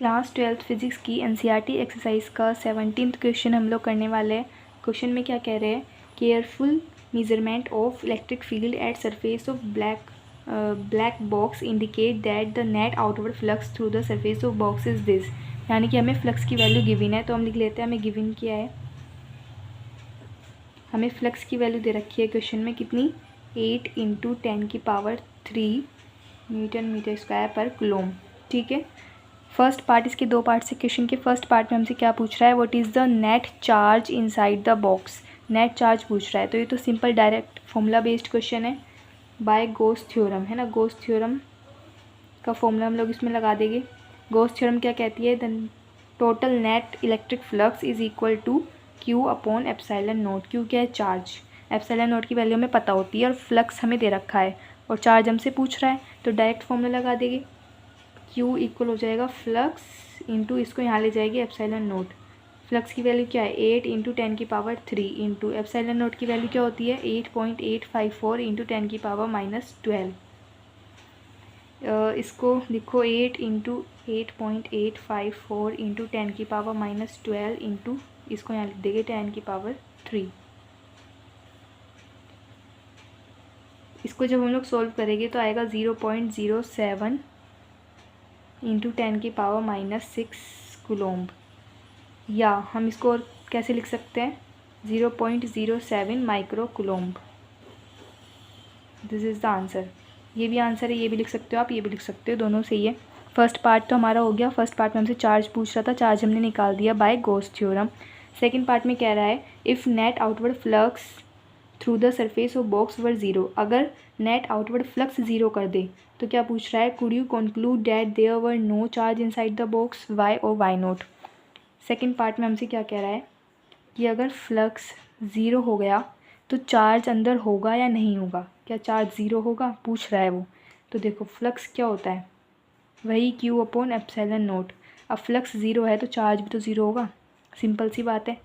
Class 12th physics की NCERT exercise का 17th question हम लोग करने वाले हैं। क्वेश्चन में क्या कह रहे हैं, careful measurement of electric field at surface of black box indicate that the net outward flux through the surface of box is this. यानी कि हमें फ्लक्स की वैल्यू गिवन है, तो हम लिख लेते हैं हमें गिवन क्या है। हमें फ्लक्स की वैल्यू दे रखी है क्वेश्चन में कितनी, 8 × 10⁻³ न्यूटन मीटर स्क्वायर पर कूलम। ठीक है, फर्स्ट पार्ट, इसके दो पार्ट से क्वेश्चन के फर्स्ट पार्ट में हमसे क्या पूछ रहा है, what is the net charge inside the box. Net charge पूछ रहा है, तो ये तो simple direct formula based question है, बाय गॉस थ्योरम है ना। गॉस थ्योरम का फॉर्मूला हम लोग इसमें लगा देंगे। गॉस थ्योरम क्या कहती है, the total net electric flux is equal to Q/ε0। Q क्या है, चार्ज। ε0 की वैल्यू हमें पता होती है और फ्लक्स हमें दे रखा है और चार्ज हमसे पूछ रहा है, तो डायरेक्ट फॉर्मूला लगा देंगे। Q इक्वल हो जाएगा फ्लक्स इंटू, इसको यहाँ ले जाएगी ε0। फ्लक्स की वैल्यू क्या है, 8 × 10⁻³ इंटू ε0 की वैल्यू क्या होती है, 8.854 × 10⁻⁻12। इसको लिखो 8 × 8.854 × 10⁻⁻12 इंटू, इसको यहाँ लिख देंगे 10⁻3। इसको जब हम लोग सॉल्व करेंगे तो आएगा 0.07 × 10⁻⁻6 कूलम्ब। या हम इसको और कैसे लिख सकते हैं, 0.07 micro coulomb. This is the answer. ये भी आंसर है, ये भी लिख सकते हो आप, ये भी लिख सकते हो, दोनों सही है। फर्स्ट पार्ट तो हमारा हो गया। फर्स्ट पार्ट में हमसे चार्ज पूछ रहा था, चार्ज हमने निकाल दिया by Gauss theorem. Second part में कह रहा है, if net outward flux through the surface of box were zero. अगर नेट आउटवर्ड फ्लक्स ज़ीरो कर दे तो क्या पूछ रहा है, could you conclude that there were no charge inside the box, why और वाई नॉट। सेकेंड पार्ट में हमसे क्या कह रहा है कि अगर फ्लक्स ज़ीरो हो गया तो चार्ज अंदर होगा या नहीं होगा, क्या चार्ज ज़ीरो होगा, पूछ रहा है वो। तो देखो फ्लक्स क्या होता है, वही Q/ε0। अब फ्लक्स ज़ीरो है तो चार्ज भी तो ज़ीरो होगा, सिंपल सी बात है।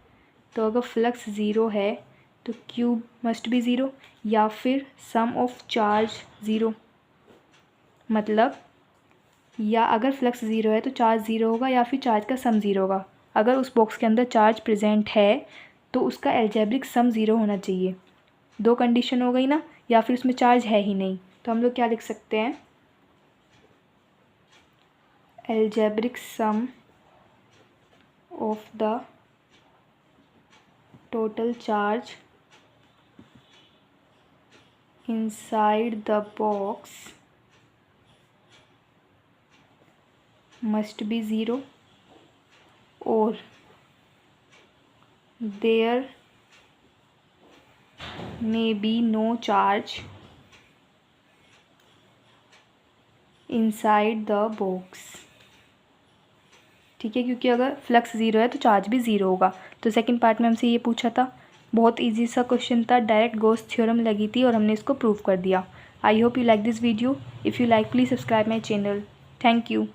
तो अगर फ्लक्स ज़ीरो है तो Q मस्ट बी ज़ीरो, या फिर सम ऑफ चार्ज ज़ीरो। मतलब या अगर फ्लक्स ज़ीरो है तो चार्ज ज़ीरो होगा या फिर चार्ज का सम ज़ीरो होगा। अगर उस बॉक्स के अंदर चार्ज प्रेजेंट है तो उसका एल्जेब्रिक सम ज़ीरो होना चाहिए। दो कंडीशन हो गई ना, या फिर उसमें चार्ज है ही नहीं। तो हम लोग क्या लिख सकते हैं, algebraic sum of the total charge inside the box must be zero और there may be no charge inside the box। ठीक है, क्योंकि अगर फ्लक्स ज़ीरो है तो चार्ज भी ज़ीरो होगा। तो सेकंड पार्ट में हमसे ये पूछा था, बहुत इजी सा क्वेश्चन था, डायरेक्ट गॉस थ्योरम लगी थी और हमने इसको प्रूव कर दिया। I hope you like this video. If you like please subscribe my channel. Thank you.